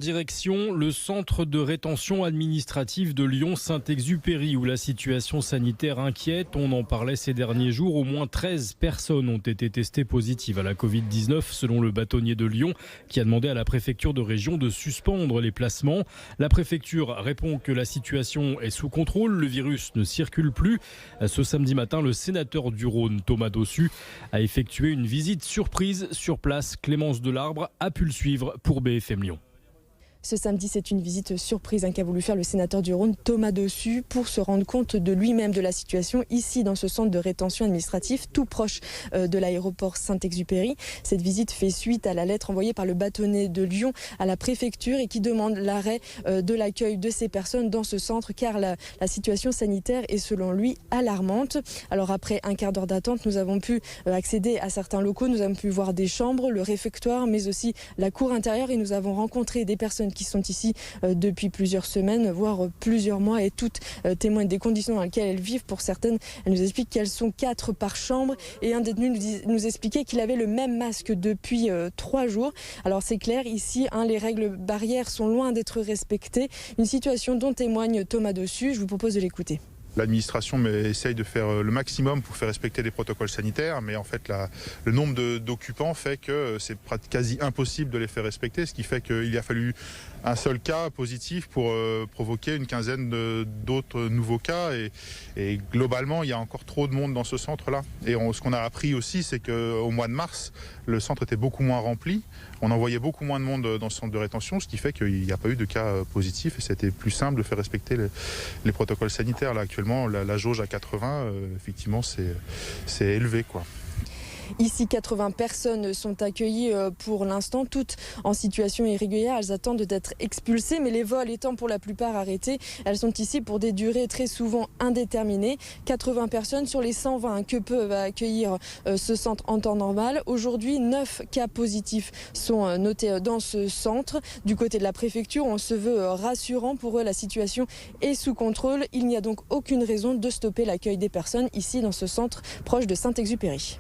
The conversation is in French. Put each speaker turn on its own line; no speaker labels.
Direction le centre de rétention administrative de Lyon-Saint-Exupéry où la situation sanitaire inquiète. On en parlait ces derniers jours. Au moins 13 personnes ont été testées positives à la Covid-19 selon le bâtonnier de Lyon qui a demandé à la préfecture de région de suspendre les placements. La préfecture répond que la situation est sous contrôle. Le virus ne circule plus. Ce samedi matin, le sénateur du Rhône, Thomas Dossus, a effectué une visite surprise sur place. Clémence Delarbre a pu le suivre pour BFM Lyon.
Ce samedi, c'est une visite surprise qu'a voulu faire le sénateur du Rhône, Thomas Dossus, pour se rendre compte de lui-même de la situation ici dans ce centre de rétention administrative, tout proche de l'aéroport Saint-Exupéry. Cette visite fait suite à la lettre envoyée par le bâtonnier de Lyon à la préfecture et qui demande l'arrêt de l'accueil de ces personnes dans ce centre car la situation sanitaire est selon lui alarmante. Alors après un quart d'heure d'attente, nous avons pu accéder à certains locaux, nous avons pu voir des chambres, le réfectoire, mais aussi la cour intérieure et nous avons rencontré des personnes qui sont ici depuis plusieurs semaines, voire plusieurs mois et toutes témoignent des conditions dans lesquelles elles vivent. Pour certaines, elles nous expliquent qu'elles sont 4 par chambre et un détenu nous expliquait qu'il avait le même masque depuis 3 jours. Alors c'est clair, ici, les règles barrières sont loin d'être respectées. Une situation dont témoigne Thomas Dossus. Je vous propose de l'écouter.
L'administration essaye de faire le maximum pour faire respecter les protocoles sanitaires, mais en fait le nombre d'occupants fait que c'est quasi impossible de les faire respecter, ce qui fait qu'il a fallu un seul cas positif pour provoquer une quinzaine d'autres nouveaux cas et globalement il y a encore trop de monde dans ce centre-là. Et ce qu'on a appris aussi, c'est qu'au mois de mars, le centre était beaucoup moins rempli, on envoyait beaucoup moins de monde dans ce centre de rétention, ce qui fait qu'il n'y a pas eu de cas positifs et c'était plus simple de faire respecter les protocoles sanitaires. Là, actuellement, la jauge à 80, effectivement, c'est élevé, quoi.
Ici, 80 personnes sont accueillies pour l'instant, toutes en situation irrégulière. Elles attendent d'être expulsées, mais les vols étant pour la plupart arrêtés, elles sont ici pour des durées très souvent indéterminées. 80 personnes sur les 120 que peut accueillir ce centre en temps normal. Aujourd'hui, 9 cas positifs sont notés dans ce centre. Du côté de la préfecture, on se veut rassurant. Pour eux, la situation est sous contrôle. Il n'y a donc aucune raison de stopper l'accueil des personnes ici dans ce centre proche de Saint-Exupéry.